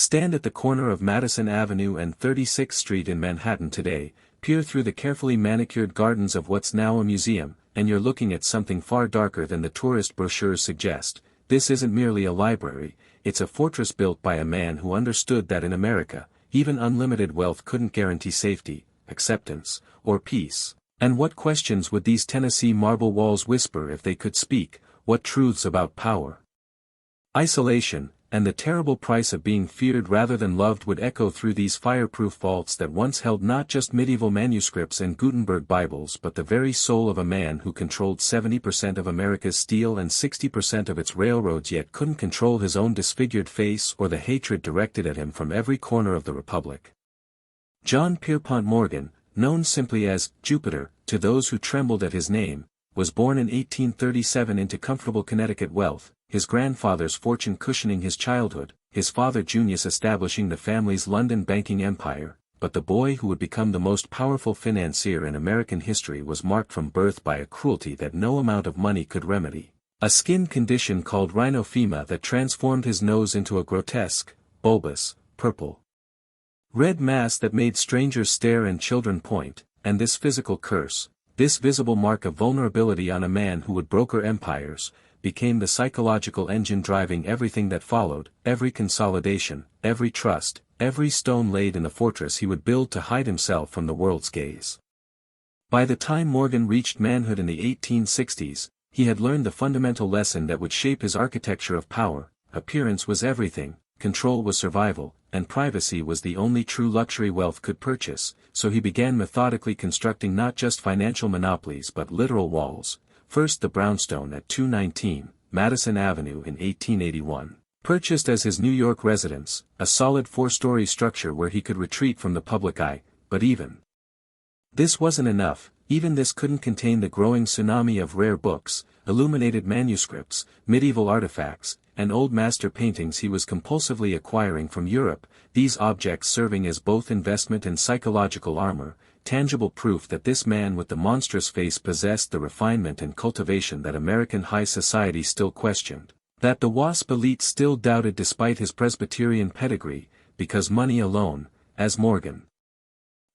Stand at the corner of Madison Avenue and 36th Street in Manhattan today, peer through the carefully manicured gardens of what's now a museum, and you're looking at something far darker than the tourist brochures suggest. This isn't merely a library, it's a fortress built by a man who understood that in America, even unlimited wealth couldn't guarantee safety, acceptance, or peace. And what questions would these Tennessee marble walls whisper if they could speak? What truths about power, isolation, and the terrible price of being feared rather than loved would echo through these fireproof vaults that once held not just medieval manuscripts and Gutenberg Bibles but the very soul of a man who controlled 70% of America's steel and 60% of its railroads, yet couldn't control his own disfigured face or the hatred directed at him from every corner of the Republic. John Pierpont Morgan, known simply as Jupiter to those who trembled at his name, was born in 1837 into comfortable Connecticut wealth, his grandfather's fortune cushioning his childhood, his father Junius establishing the family's London banking empire, but the boy who would become the most powerful financier in American history was marked from birth by a cruelty that no amount of money could remedy, a skin condition called rhinophema that transformed his nose into a grotesque, bulbous, purple, red mass that made strangers stare and children point, and this physical curse, this visible mark of vulnerability on a man who would broker empires, became the psychological engine driving everything that followed, every consolidation, every trust, every stone laid in the fortress he would build to hide himself from the world's gaze. By the time Morgan reached manhood in the 1860s, he had learned the fundamental lesson that would shape his architecture of power: appearance was everything, control was survival, and privacy was the only true luxury wealth could purchase, so he began methodically constructing not just financial monopolies but literal walls. First the brownstone at 219 Madison Avenue in 1881, purchased as his New York residence, a solid 4-story structure where he could retreat from the public eye, but even this wasn't enough. Even this couldn't contain the growing tsunami of rare books, illuminated manuscripts, medieval artifacts, and old master paintings he was compulsively acquiring from Europe, these objects serving as both investment and psychological armor, tangible proof that this man with the monstrous face possessed the refinement and cultivation that American high society still questioned, that the WASP elite still doubted despite his Presbyterian pedigree, because money alone, as Morgan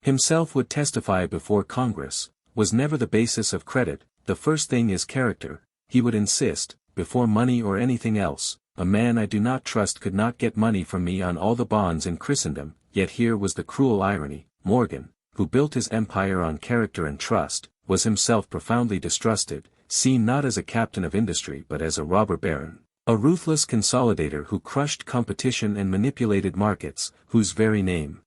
himself would testify before Congress, was never the basis of credit. The first thing is character, he would insist, before money or anything else. A man I do not trust could not get money from me on all the bonds in Christendom. Yet here was the cruel irony: Morgan, who built his empire on character and trust, was himself profoundly distrusted, seen not as a captain of industry but as a robber baron, a ruthless consolidator who crushed competition and manipulated markets, whose very name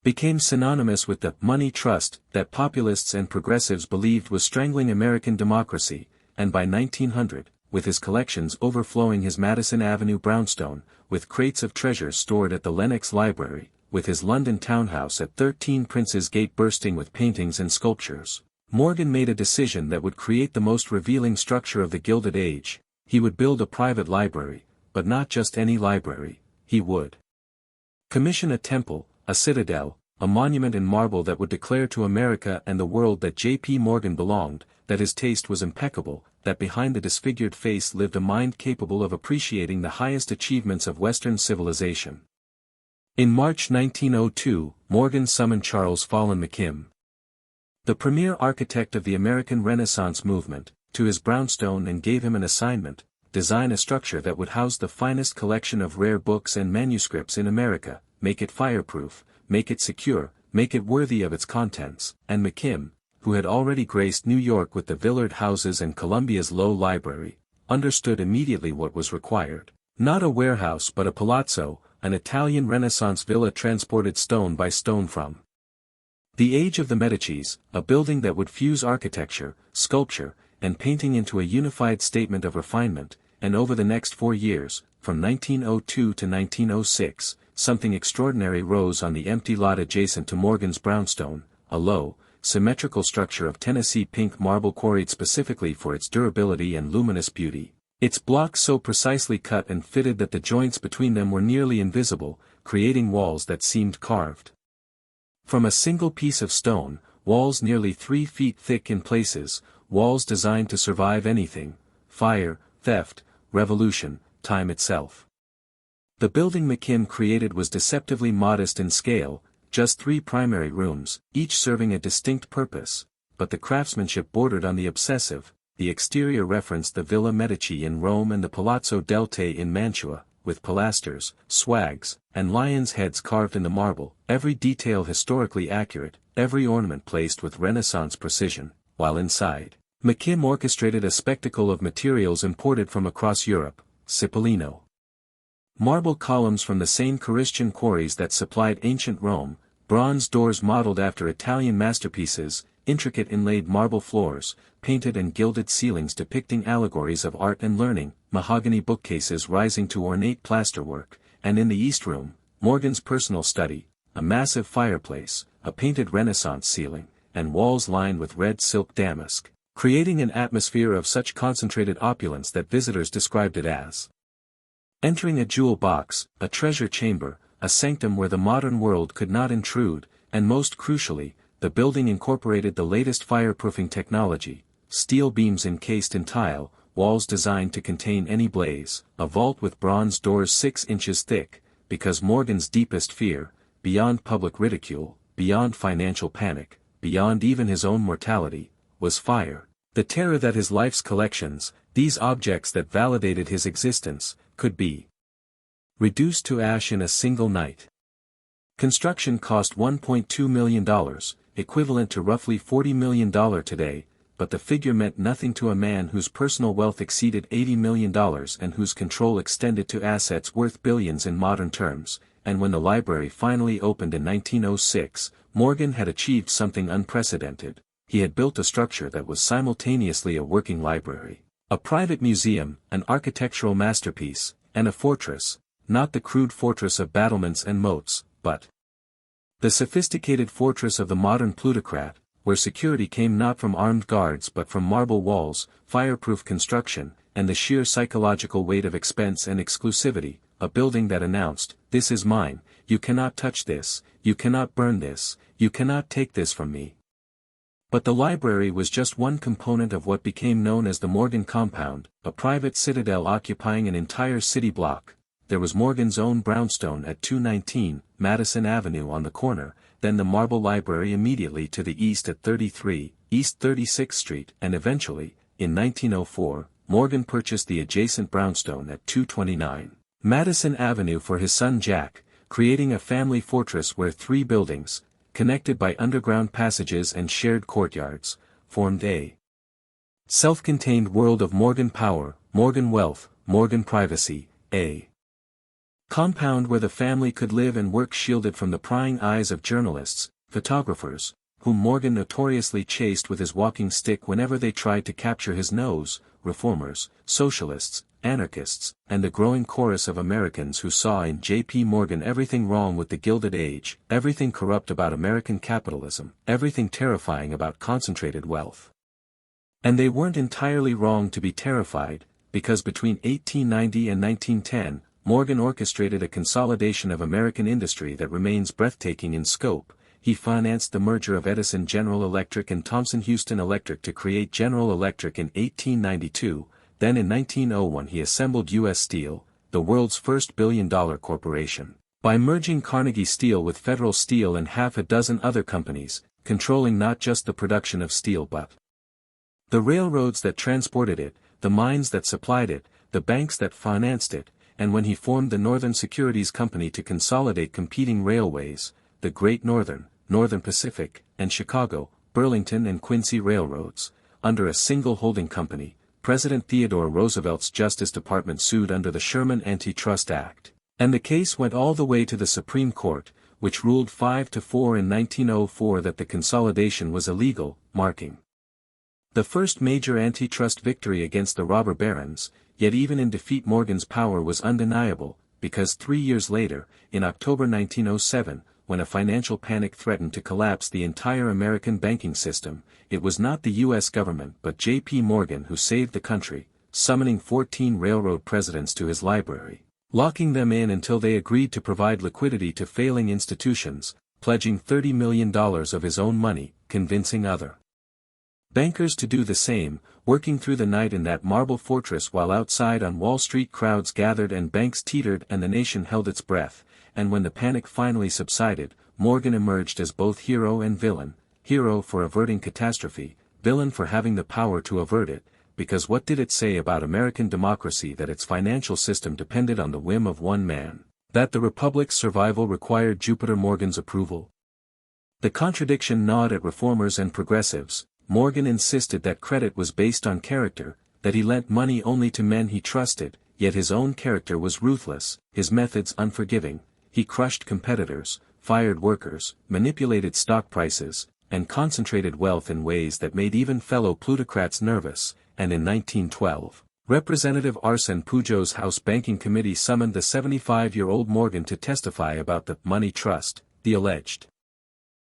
became synonymous with the money trust that populists and progressives believed was strangling American democracy. And by 1900, with his collections overflowing his Madison Avenue brownstone, with crates of treasures stored at the Lenox Library, with his London townhouse at 13 Prince's Gate bursting with paintings and sculptures, Morgan made a decision that would create the most revealing structure of the Gilded Age. He would build a private library, but not just any library. He would commission a temple, a citadel, a monument in marble that would declare to America and the world that J.P. Morgan belonged, that his taste was impeccable, that behind the disfigured face lived a mind capable of appreciating the highest achievements of Western civilization. In March 1902, Morgan summoned Charles Follen McKim, the premier architect of the American Renaissance movement, to his brownstone and gave him an assignment: design a structure that would house the finest collection of rare books and manuscripts in America, make it fireproof, make it secure, make it worthy of its contents. And McKim, who had already graced New York with the Villard houses and Columbia's Low Library, understood immediately what was required: not a warehouse but a palazzo, an Italian Renaissance villa transported stone by stone from the age of the Medicis, a building that would fuse architecture, sculpture, and painting into a unified statement of refinement. And over the next 4 years, from 1902 to 1906, something extraordinary rose on the empty lot adjacent to Morgan's brownstone, a low, symmetrical structure of Tennessee pink marble quarried specifically for its durability and luminous beauty, its blocks so precisely cut and fitted that the joints between them were nearly invisible, creating walls that seemed carved from a single piece of stone, walls nearly 3 feet thick in places, walls designed to survive anything: fire, theft, revolution, time itself. The building McKim created was deceptively modest in scale, just 3 primary rooms, each serving a distinct purpose, but the craftsmanship bordered on the obsessive. The exterior referenced the Villa Medici in Rome and the Palazzo del Te in Mantua, with pilasters, swags, and lions' heads carved in the marble, every detail historically accurate, every ornament placed with Renaissance precision, while inside, McKim orchestrated a spectacle of materials imported from across Europe, Cipollino. Marble columns from the same Caristian quarries that supplied ancient Rome, bronze doors modeled after Italian masterpieces, intricate inlaid marble floors, painted and gilded ceilings depicting allegories of art and learning, mahogany bookcases rising to ornate plasterwork, and in the East Room, Morgan's personal study, a massive fireplace, a painted Renaissance ceiling, and walls lined with red silk damask, creating an atmosphere of such concentrated opulence that visitors described it as entering a jewel box, a treasure chamber, a sanctum where the modern world could not intrude, and most crucially, the building incorporated the latest fireproofing technology, steel beams encased in tile, walls designed to contain any blaze, a vault with bronze doors 6 inches thick, because Morgan's deepest fear, beyond public ridicule, beyond financial panic, beyond even his own mortality, was fire, the terror that his life's collections, these objects that validated his existence, could be reduced to ash in a single night. Construction cost $1.2 million, equivalent to roughly $40 million today, but the figure meant nothing to a man whose personal wealth exceeded $80 million and whose control extended to assets worth billions in modern terms, and when the library finally opened in 1906, Morgan had achieved something unprecedented. He had built a structure that was simultaneously a working library, a private museum, an architectural masterpiece, and a fortress, not the crude fortress of battlements and moats, but the sophisticated fortress of the modern plutocrat, where security came not from armed guards but from marble walls, fireproof construction, and the sheer psychological weight of expense and exclusivity, a building that announced, "This is mine, you cannot touch this, you cannot burn this, you cannot take this from me." But the library was just one component of what became known as the Morgan Compound, a private citadel occupying an entire city block. There was Morgan's own brownstone at 219 Madison Avenue on the corner, then the Marble Library immediately to the east at 33 East 36th Street, and eventually, in 1904, Morgan purchased the adjacent brownstone at 229 Madison Avenue for his son Jack, creating a family fortress where 3 buildings, connected by underground passages and shared courtyards, formed a self-contained world of Morgan power, Morgan wealth, Morgan privacy, a compound where the family could live and work shielded from the prying eyes of journalists, photographers, whom Morgan notoriously chased with his walking stick whenever they tried to capture his nose, reformers, socialists, anarchists, and the growing chorus of Americans who saw in J.P. Morgan everything wrong with the Gilded Age, everything corrupt about American capitalism, everything terrifying about concentrated wealth. And they weren't entirely wrong to be terrified, because between 1890 and 1910, Morgan orchestrated a consolidation of American industry that remains breathtaking in scope. He financed the merger of Edison General Electric and Thomson Houston Electric to create General Electric in 1892, then in 1901 he assembled U.S. Steel, the world's first billion-dollar corporation, by merging Carnegie Steel with Federal Steel and half a dozen other companies, controlling not just the production of steel but the railroads that transported it, the mines that supplied it, the banks that financed it, and when he formed the Northern Securities Company to consolidate competing railways, the Great Northern, Northern Pacific, and Chicago, Burlington and Quincy railroads, under a single holding company, President Theodore Roosevelt's Justice Department sued under the Sherman Antitrust Act, and the case went all the way to the Supreme Court, which ruled 5-4 in 1904 that the consolidation was illegal, marking the first major antitrust victory against the robber barons. Yet even in defeat Morgan's power was undeniable, because 3 years later, in October 1907, when a financial panic threatened to collapse the entire American banking system, it was not the U.S. government but J.P. Morgan who saved the country, summoning 14 railroad presidents to his library, locking them in until they agreed to provide liquidity to failing institutions, pledging $30 million of his own money, convincing other bankers to do the same, working through the night in that marble fortress while outside on Wall Street crowds gathered and banks teetered and the nation held its breath, and when the panic finally subsided, Morgan emerged as both hero and villain, hero for averting catastrophe, villain for having the power to avert it, because what did it say about American democracy that its financial system depended on the whim of one man, that the Republic's survival required Jupiter Morgan's approval? The contradiction gnawed at reformers and progressives. Morgan insisted that credit was based on character, that he lent money only to men he trusted, yet his own character was ruthless, his methods unforgiving. He crushed competitors, fired workers, manipulated stock prices, and concentrated wealth in ways that made even fellow plutocrats nervous, and in 1912, Representative Arsène Pujol's House Banking Committee summoned the 75-year-old Morgan to testify about the money trust, the alleged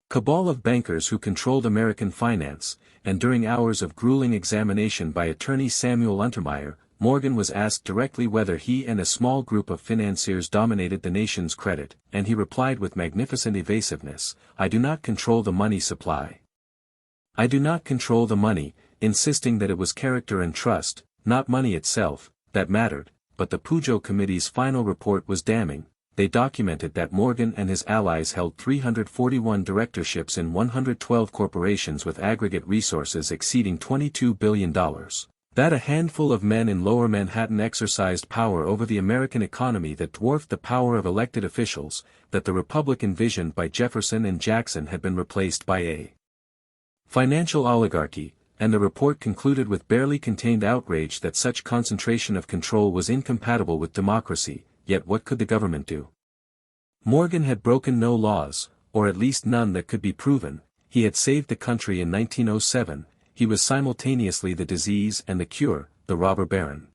cabal of bankers who controlled American finance, and during hours of grueling examination by attorney Samuel Untermeyer, Morgan was asked directly whether he and a small group of financiers dominated the nation's credit, and he replied with magnificent evasiveness, "I do not control the money supply. I do not control the money," insisting that it was character and trust, not money itself, that mattered. But the Pujol Committee's final report was damning. They documented that Morgan and his allies held 341 directorships in 112 corporations with aggregate resources exceeding $22 billion. That a handful of men in lower Manhattan exercised power over the American economy that dwarfed the power of elected officials, that the republic envisioned by Jefferson and Jackson had been replaced by a financial oligarchy, and the report concluded with barely contained outrage that such concentration of control was incompatible with democracy. Yet what could the government do? Morgan had broken no laws, or at least none that could be proven. He had saved the country in 1907, he was simultaneously the disease and the cure, the robber baron,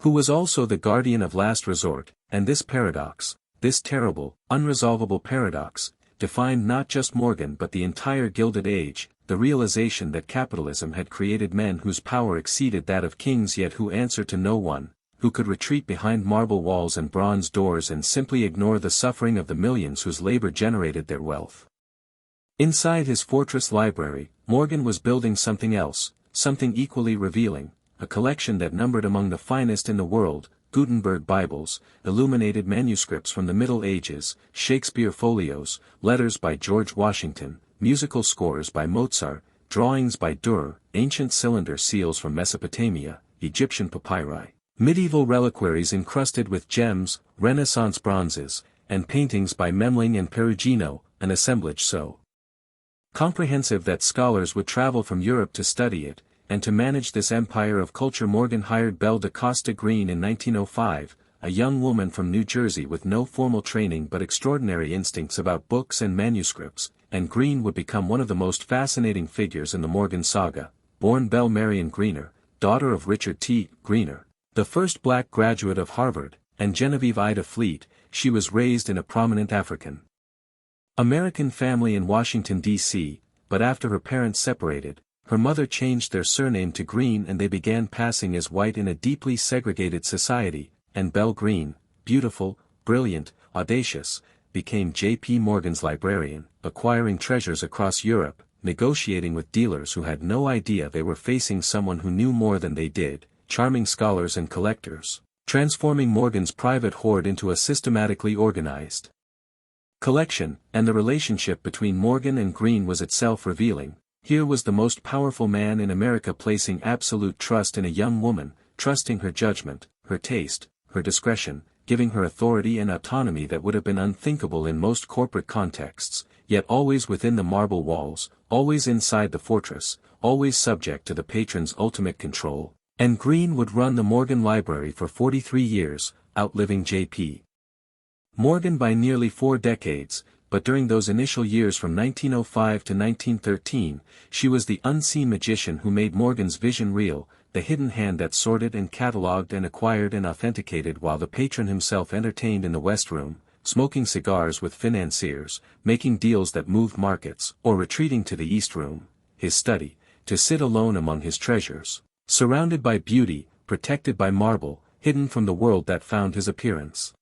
who was also the guardian of last resort, and this paradox, this terrible, unresolvable paradox, defined not just Morgan but the entire Gilded Age, the realization that capitalism had created men whose power exceeded that of kings yet who answered to no one, who could retreat behind marble walls and bronze doors and simply ignore the suffering of the millions whose labor generated their wealth. Inside his fortress library, Morgan was building something else, something equally revealing, a collection that numbered among the finest in the world, Gutenberg Bibles, illuminated manuscripts from the Middle Ages, Shakespeare folios, letters by George Washington, musical scores by Mozart, drawings by Dürer, ancient cylinder seals from Mesopotamia, Egyptian papyri, medieval reliquaries encrusted with gems, Renaissance bronzes, and paintings by Memling and Perugino, an assemblage so comprehensive that scholars would travel from Europe to study it, and to manage this empire of culture Morgan hired Belle da Costa Greene in 1905, a young woman from New Jersey with no formal training but extraordinary instincts about books and manuscripts, and Greene would become one of the most fascinating figures in the Morgan saga. Born Belle Marion Greener, daughter of Richard T. Greener, the first black graduate of Harvard, and Genevieve Ida Fleet, she was raised in a prominent African-American family in Washington, D.C., but after her parents separated, her mother changed their surname to Greene and they began passing as white in a deeply segregated society, and Belle Greene, beautiful, brilliant, audacious, became J.P. Morgan's librarian, acquiring treasures across Europe, negotiating with dealers who had no idea they were facing someone who knew more than they did, charming scholars and collectors, transforming Morgan's private hoard into a systematically organized collection, and the relationship between Morgan and Greene was itself revealing. Here was the most powerful man in America placing absolute trust in a young woman, trusting her judgment, her taste, her discretion, giving her authority and autonomy that would have been unthinkable in most corporate contexts, yet always within the marble walls, always inside the fortress, always subject to the patron's ultimate control. And Greene would run the Morgan Library for 43 years, outliving J.P. Morgan by nearly 4 decades, but during those initial years from 1905 to 1913, she was the unseen magician who made Morgan's vision real, the hidden hand that sorted and catalogued and acquired and authenticated while the patron himself entertained in the West Room, smoking cigars with financiers, making deals that moved markets, or retreating to the East Room, his study, to sit alone among his treasures, surrounded by beauty, protected by marble, hidden from the world that found his appearance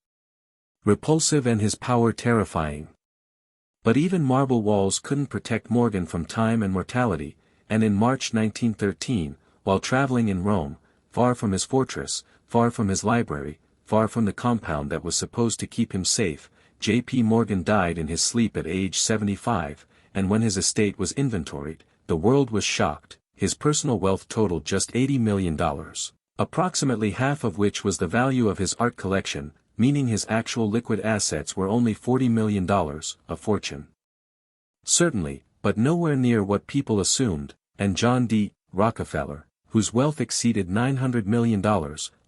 repulsive and his power terrifying. But even marble walls couldn't protect Morgan from time and mortality, and in March 1913, while traveling in Rome, far from his fortress, far from his library, far from the compound that was supposed to keep him safe, J.P. Morgan died in his sleep at age 75, and when his estate was inventoried, the world was shocked. His personal wealth totaled just $80 million, approximately half of which was the value of his art collection, meaning his actual liquid assets were only $40 million, a fortune. Certainly, but nowhere near what people assumed, and John D. Rockefeller, whose wealth exceeded $900 million,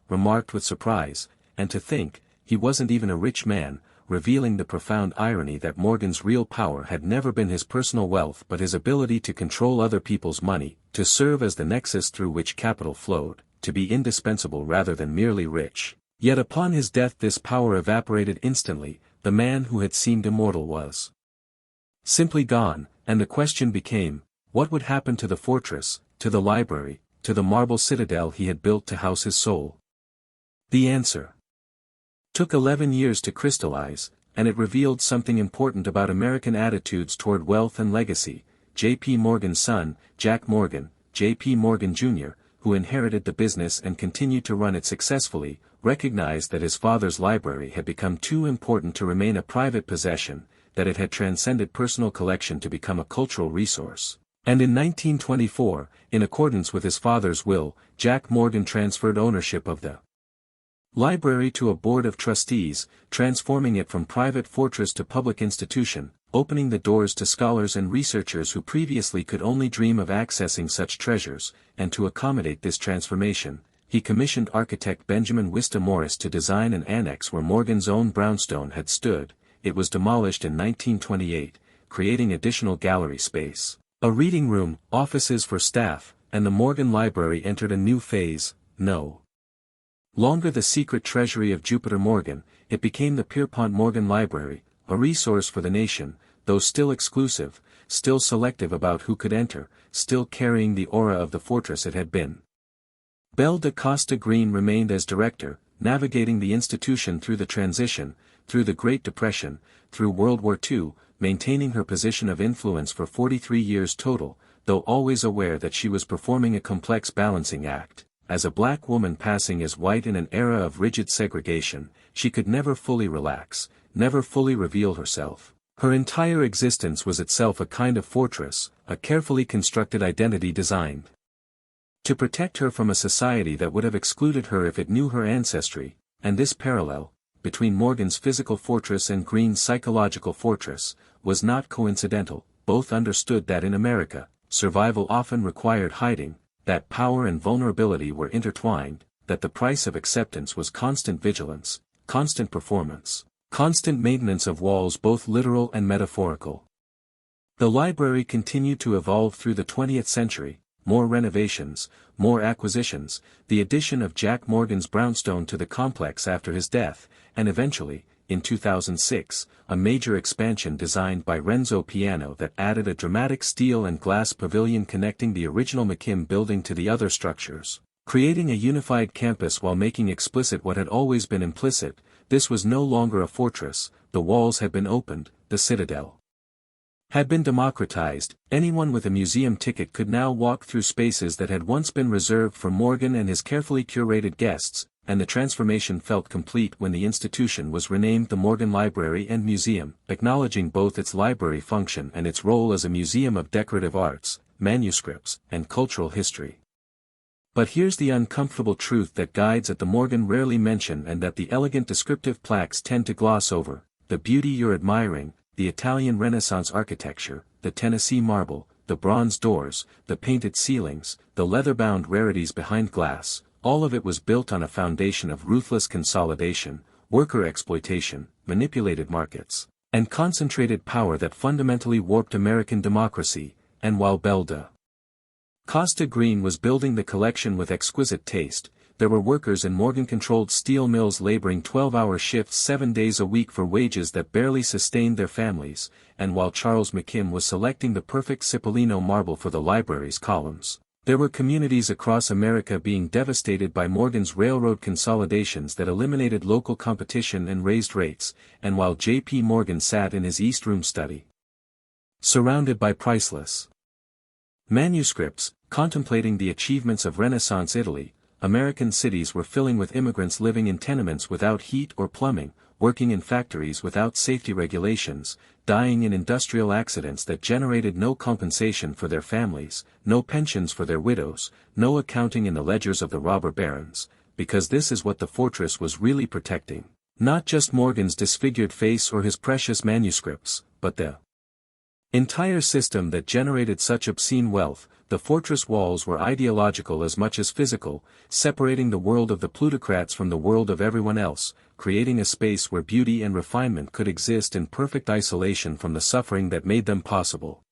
remarked with surprise, and to think, he wasn't even a rich man, revealing the profound irony that Morgan's real power had never been his personal wealth but his ability to control other people's money, to serve as the nexus through which capital flowed, to be indispensable rather than merely rich. Yet upon his death this power evaporated instantly. The man who had seemed immortal was simply gone, and the question became, what would happen to the fortress, to the library, to the marble citadel he had built to house his soul? The answer took 11 years to crystallize, and it revealed something important about American attitudes toward wealth and legacy. J.P. Morgan's son, Jack Morgan, J.P. Morgan Jr., who inherited the business and continued to run it successfully, recognized that his father's library had become too important to remain a private possession, that it had transcended personal collection to become a cultural resource. And in 1924, in accordance with his father's will, Jack Morgan transferred ownership of the library to a board of trustees, transforming it from private fortress to public institution, opening the doors to scholars and researchers who previously could only dream of accessing such treasures, and to accommodate this transformation, he commissioned architect Benjamin Wista Morris to design an annex where Morgan's own brownstone had stood. It was demolished in 1928, creating additional gallery space, a reading room, offices for staff, and the Morgan Library entered a new phase. No longer the secret treasury of Jupiter Morgan, it became the Pierpont Morgan Library, a resource for the nation, though still exclusive, still selective about who could enter, still carrying the aura of the fortress it had been. Belle da Costa Greene remained as director, navigating the institution through the transition, through the Great Depression, through World War II, maintaining her position of influence for 43 years total, though always aware that she was performing a complex balancing act. As a black woman passing as white in an era of rigid segregation, she could never fully relax, never fully reveal herself. Her entire existence was itself a kind of fortress, a carefully constructed identity designed to protect her from a society that would have excluded her if it knew her ancestry, and this parallel, between Morgan's physical fortress and Greene's psychological fortress, was not coincidental. Both understood that in America, survival often required hiding, that power and vulnerability were intertwined, that the price of acceptance was constant vigilance, constant performance, constant maintenance of walls both literal and metaphorical. The library continued to evolve through the 20th century, more renovations, more acquisitions, the addition of Jack Morgan's brownstone to the complex after his death, and eventually, in 2006, a major expansion designed by Renzo Piano that added a dramatic steel and glass pavilion connecting the original McKim building to the other structures, creating a unified campus while making explicit what had always been implicit. This was no longer a fortress, the walls had been opened, the citadel had been democratized. Anyone with a museum ticket could now walk through spaces that had once been reserved for Morgan and his carefully curated guests, and the transformation felt complete when the institution was renamed the Morgan Library and Museum, acknowledging both its library function and its role as a museum of decorative arts, manuscripts, and cultural history. But here's the uncomfortable truth that guides at the Morgan rarely mention and that the elegant descriptive plaques tend to gloss over: the beauty you're admiring, the Italian Renaissance architecture, the Tennessee marble, the bronze doors, the painted ceilings, the leather-bound rarities behind glass, all of it was built on a foundation of ruthless consolidation, worker exploitation, manipulated markets, and concentrated power that fundamentally warped American democracy. And while Belle da Costa Greene was building the collection with exquisite taste, there were workers in Morgan-controlled steel mills laboring 12-hour shifts 7 days a week for wages that barely sustained their families, and while Charles McKim was selecting the perfect Cipollino marble for the library's columns, there were communities across America being devastated by Morgan's railroad consolidations that eliminated local competition and raised rates. And while J.P. Morgan sat in his East Room study, surrounded by priceless manuscripts, Contemplating the achievements of Renaissance Italy, American cities were filling with immigrants living in tenements without heat or plumbing, working in factories without safety regulations, dying in industrial accidents that generated no compensation for their families, no pensions for their widows, no accounting in the ledgers of the robber barons, because this is what the fortress was really protecting. Not just Morgan's disfigured face or his precious manuscripts, but the entire system that generated such obscene wealth. The fortress walls were ideological as much as physical, separating the world of the plutocrats from the world of everyone else, creating a space where beauty and refinement could exist in perfect isolation from the suffering that made them possible.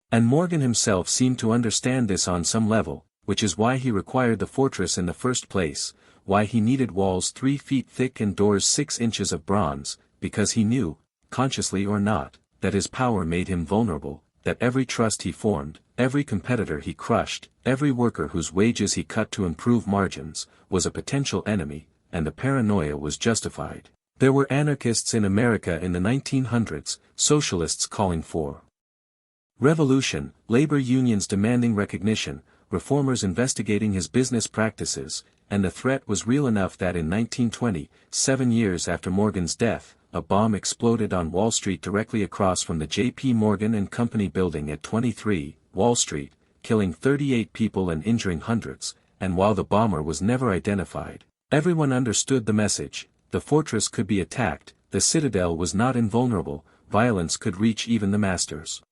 And Morgan himself seemed to understand this on some level, which is why he required the fortress in the first place, why he needed walls 3 feet thick and doors 6 inches of bronze, because he knew, consciously or not, that his power made him vulnerable, that every trust he formed, every competitor he crushed, every worker whose wages he cut to improve margins, was a potential enemy, and the paranoia was justified. There were anarchists in America in the 1900s, socialists calling for revolution, labor unions demanding recognition, reformers investigating his business practices, and the threat was real enough that in 1920, 7 years after Morgan's death, a bomb exploded on Wall Street directly across from the J.P. Morgan and Company building at 23 Wall Street, killing 38 people and injuring hundreds, and while the bomber was never identified, everyone understood the message: the fortress could be attacked, the citadel was not invulnerable, violence could reach even the masters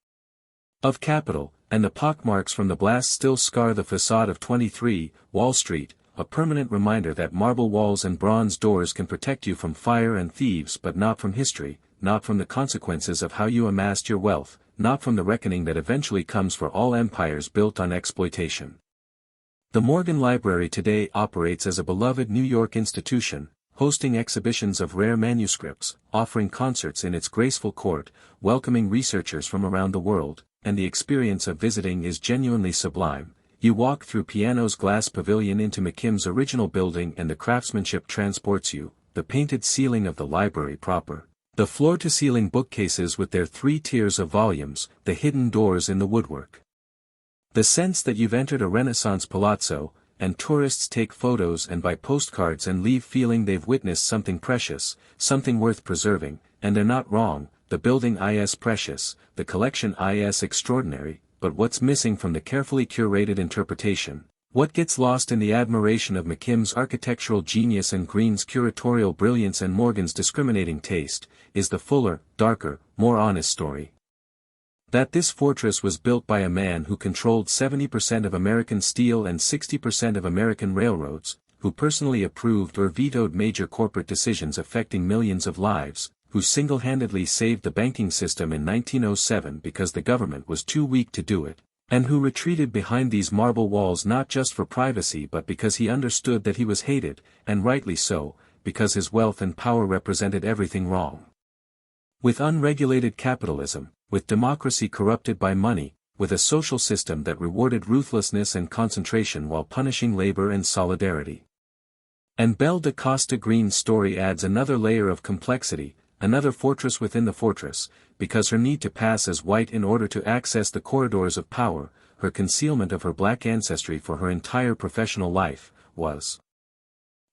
of capital, and the pockmarks from the blast still scar the facade of 23 Wall Street, a permanent reminder that marble walls and bronze doors can protect you from fire and thieves but not from history, not from the consequences of how you amassed your wealth, not from the reckoning that eventually comes for all empires built on exploitation. The Morgan Library today operates as a beloved New York institution, hosting exhibitions of rare manuscripts, offering concerts in its graceful court, welcoming researchers from around the world, and the experience of visiting is genuinely sublime. You walk through Piano's glass pavilion into McKim's original building and the craftsmanship transports you, the painted ceiling of the library proper, the floor-to-ceiling bookcases with their 3 tiers of volumes, the hidden doors in the woodwork. The sense that you've entered a Renaissance palazzo, and tourists take photos and buy postcards and leave feeling they've witnessed something precious, something worth preserving, and they're not wrong. The building is precious, the collection is extraordinary, but what's missing from the carefully curated interpretation, what gets lost in the admiration of McKim's architectural genius and Greene's curatorial brilliance and Morgan's discriminating taste, is the fuller, darker, more honest story. That this fortress was built by a man who controlled 70% of American steel and 60% of American railroads, who personally approved or vetoed major corporate decisions affecting millions of lives, who single-handedly saved the banking system in 1907 because the government was too weak to do it, and who retreated behind these marble walls not just for privacy but because he understood that he was hated, and rightly so, because his wealth and power represented everything wrong. With unregulated capitalism, with democracy corrupted by money, with a social system that rewarded ruthlessness and concentration while punishing labor and solidarity. And Belle da Costa Greene's story adds another layer of complexity, another fortress within the fortress, because her need to pass as white in order to access the corridors of power, her concealment of her black ancestry for her entire professional life, was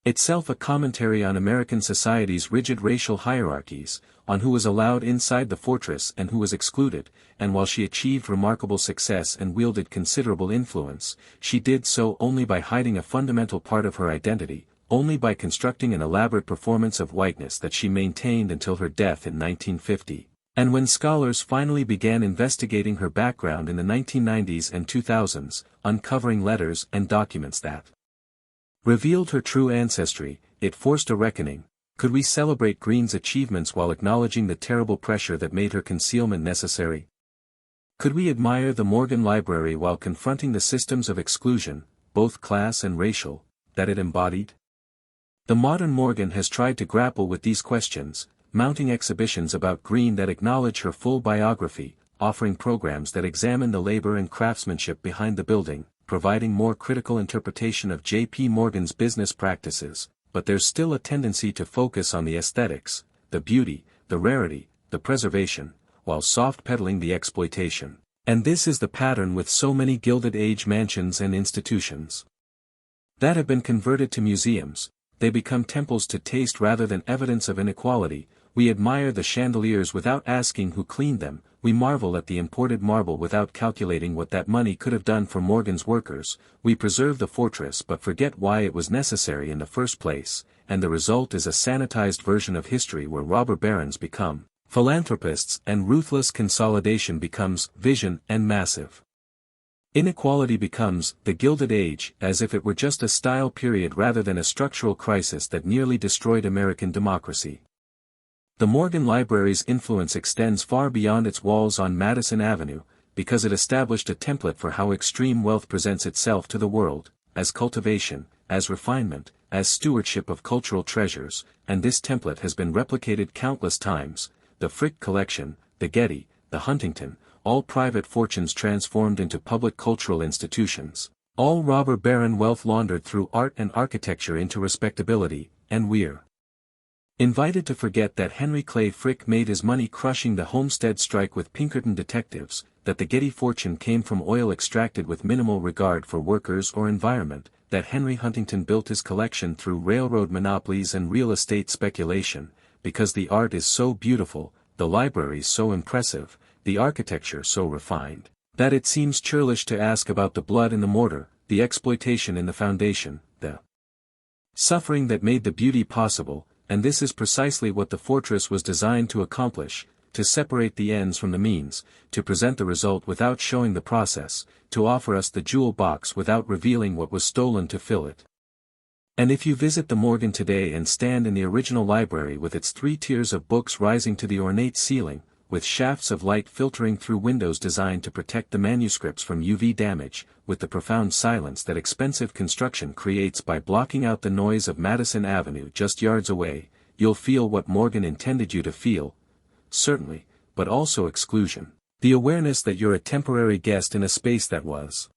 itself a commentary on American society's rigid racial hierarchies, on who was allowed inside the fortress and who was excluded, and while she achieved remarkable success and wielded considerable influence, she did so only by hiding a fundamental part of her identity, only by constructing an elaborate performance of whiteness that she maintained until her death in 1950. And when scholars finally began investigating her background in the 1990s and 2000s, uncovering letters and documents that revealed her true ancestry, it forced a reckoning. Could we celebrate Greene's achievements while acknowledging the terrible pressure that made her concealment necessary? Could we admire the Morgan Library while confronting the systems of exclusion, both class and racial, that it embodied? The modern Morgan has tried to grapple with these questions, mounting exhibitions about Greene that acknowledge her full biography, offering programs that examine the labor and craftsmanship behind the building, providing more critical interpretation of J.P. Morgan's business practices, but there's still a tendency to focus on the aesthetics, the beauty, the rarity, the preservation, while soft-pedaling the exploitation. And this is the pattern with so many Gilded Age mansions and institutions that have been converted to museums. They become temples to taste rather than evidence of inequality. We admire the chandeliers without asking who cleaned them, we marvel at the imported marble without calculating what that money could have done for Morgan's workers, we preserve the fortress but forget why it was necessary in the first place, and the result is a sanitized version of history where robber barons become philanthropists and ruthless consolidation becomes vision and massive. Inequality becomes the Gilded Age as if it were just a style period rather than a structural crisis that nearly destroyed American democracy. The Morgan Library's influence extends far beyond its walls on Madison Avenue, because it established a template for how extreme wealth presents itself to the world, as cultivation, as refinement, as stewardship of cultural treasures, and this template has been replicated countless times. The Frick Collection, the Getty, the Huntington, all private fortunes transformed into public cultural institutions, all robber baron wealth laundered through art and architecture into respectability, and we're invited to forget that Henry Clay Frick made his money crushing the Homestead strike with Pinkerton detectives, that the Getty fortune came from oil extracted with minimal regard for workers or environment, that Henry Huntington built his collection through railroad monopolies and real estate speculation, because the art is so beautiful, the libraries so impressive, the architecture so refined, that it seems churlish to ask about the blood in the mortar, the exploitation in the foundation, the suffering that made the beauty possible. And this is precisely what the fortress was designed to accomplish, to separate the ends from the means, to present the result without showing the process, to offer us the jewel box without revealing what was stolen to fill it. And if you visit the Morgan today and stand in the original library with its 3 tiers of books rising to the ornate ceiling, with shafts of light filtering through windows designed to protect the manuscripts from UV damage, with the profound silence that expensive construction creates by blocking out the noise of Madison Avenue just yards away, you'll feel what Morgan intended you to feel, certainly, but also exclusion, the awareness that you're a temporary guest in a space that was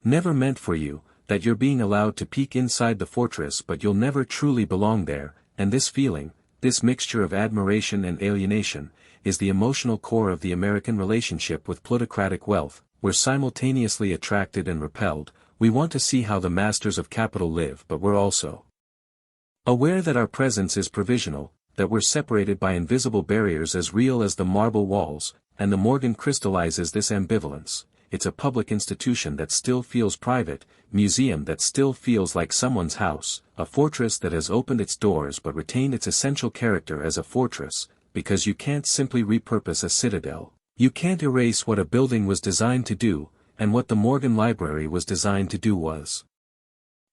never meant for you, that you're being allowed to peek inside the fortress but you'll never truly belong there, and this feeling, this mixture of admiration and alienation, is the emotional core of the American relationship with plutocratic wealth. We're simultaneously attracted and repelled. We want to see how the masters of capital live, but we're also aware that our presence is provisional, that we're separated by invisible barriers as real as the marble walls, and the Morgan crystallizes this ambivalence. It's a public institution that still feels private, museum that still feels like someone's house, a fortress that has opened its doors but retained its essential character as a fortress, because you can't simply repurpose a citadel. You can't erase what a building was designed to do, and what the Morgan Library was designed to do was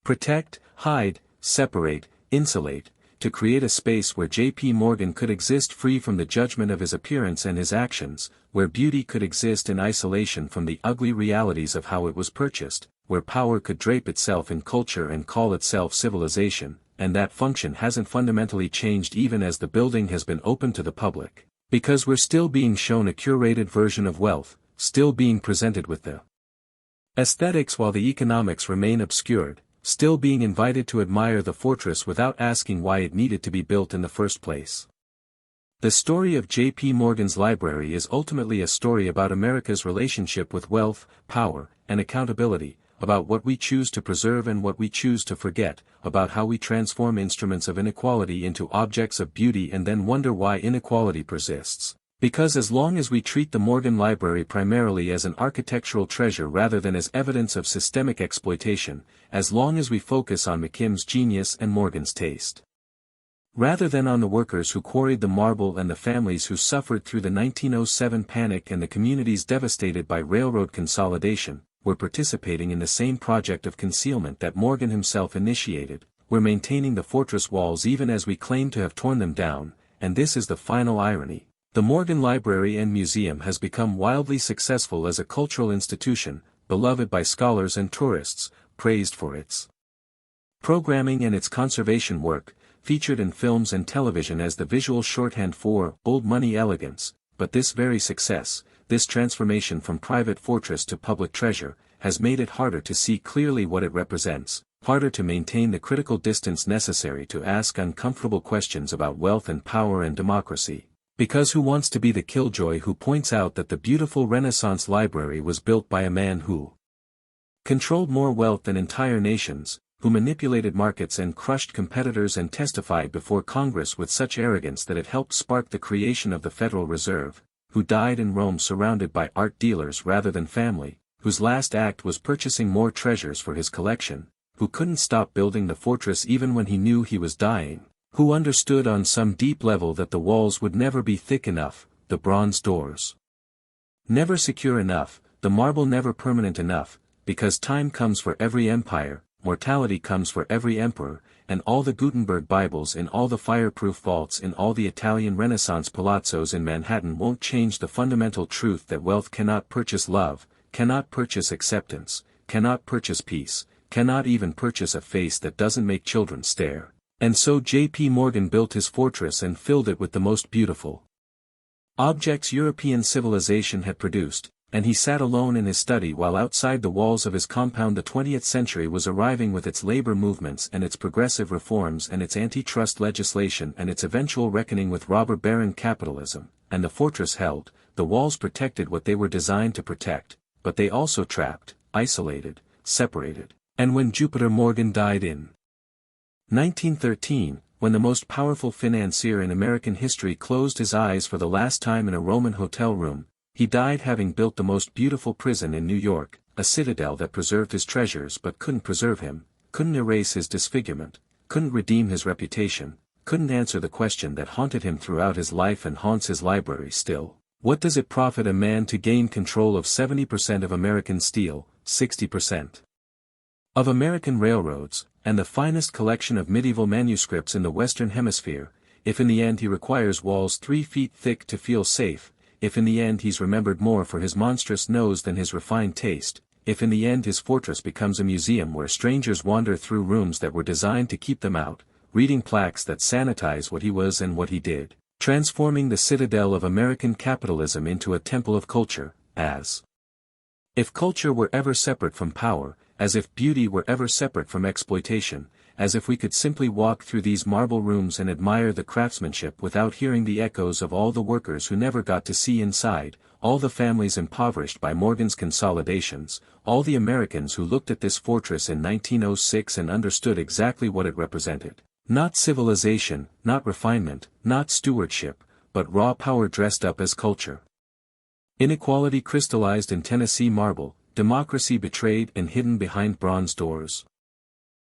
protect, hide, separate, insulate, to create a space where J.P. Morgan could exist free from the judgment of his appearance and his actions, where beauty could exist in isolation from the ugly realities of how it was purchased, where power could drape itself in culture and call itself civilization, and that function hasn't fundamentally changed even as the building has been opened to the public, because we're still being shown a curated version of wealth, still being presented with the aesthetics while the economics remain obscured, still being invited to admire the fortress without asking why it needed to be built in the first place. The story of J.P. Morgan's library is ultimately a story about America's relationship with wealth, power, and accountability, about what we choose to preserve and what we choose to forget, about how we transform instruments of inequality into objects of beauty and then wonder why inequality persists. Because as long as we treat the Morgan Library primarily as an architectural treasure rather than as evidence of systemic exploitation, as long as we focus on McKim's genius and Morgan's taste, rather than on the workers who quarried the marble and the families who suffered through the 1907 panic and the communities devastated by railroad consolidation, we're participating in the same project of concealment that Morgan himself initiated. We're maintaining the fortress walls even as we claim to have torn them down, and this is the final irony. The Morgan Library and Museum has become wildly successful as a cultural institution, beloved by scholars and tourists, praised for its programming and its conservation work, featured in films and television as the visual shorthand for old money elegance, but this very success, this transformation from private fortress to public treasure, has made it harder to see clearly what it represents, harder to maintain the critical distance necessary to ask uncomfortable questions about wealth and power and democracy. Because who wants to be the killjoy who points out that the beautiful Renaissance library was built by a man who controlled more wealth than entire nations, who manipulated markets and crushed competitors and testified before Congress with such arrogance that it helped spark the creation of the Federal Reserve, who died in Rome surrounded by art dealers rather than family, whose last act was purchasing more treasures for his collection, who couldn't stop building the fortress even when he knew he was dying, who understood on some deep level that the walls would never be thick enough, the bronze doors never secure enough, the marble never permanent enough, because time comes for every empire, mortality comes for every emperor, and all the Gutenberg Bibles in all the fireproof vaults in all the Italian Renaissance palazzos in Manhattan won't change the fundamental truth that wealth cannot purchase love, cannot purchase acceptance, cannot purchase peace, cannot even purchase a face that doesn't make children stare. And so J.P. Morgan built his fortress and filled it with the most beautiful objects European civilization had produced, and he sat alone in his study while outside the walls of his compound the 20th century was arriving with its labor movements and its progressive reforms and its antitrust legislation and its eventual reckoning with robber baron capitalism, and the fortress held, the walls protected what they were designed to protect, but they also trapped, isolated, separated. And when Jupiter Morgan died in 1913, when the most powerful financier in American history closed his eyes for the last time in a Roman hotel room, he died having built the most beautiful prison in New York, a citadel that preserved his treasures but couldn't preserve him, couldn't erase his disfigurement, couldn't redeem his reputation, couldn't answer the question that haunted him throughout his life and haunts his library still. What does it profit a man to gain control of 70% of American steel, 60% of American railroads, and the finest collection of medieval manuscripts in the Western Hemisphere, if in the end he requires walls 3 feet thick to feel safe, if in the end he's remembered more for his monstrous nose than his refined taste, if in the end his fortress becomes a museum where strangers wander through rooms that were designed to keep them out, reading plaques that sanitize what he was and what he did, transforming the citadel of American capitalism into a temple of culture, as if culture were ever separate from power, as if beauty were ever separate from exploitation, as if we could simply walk through these marble rooms and admire the craftsmanship without hearing the echoes of all the workers who never got to see inside, all the families impoverished by Morgan's consolidations, all the Americans who looked at this fortress in 1906 and understood exactly what it represented. Not civilization, not refinement, not stewardship, but raw power dressed up as culture. Inequality crystallized in Tennessee marble, democracy betrayed and hidden behind bronze doors.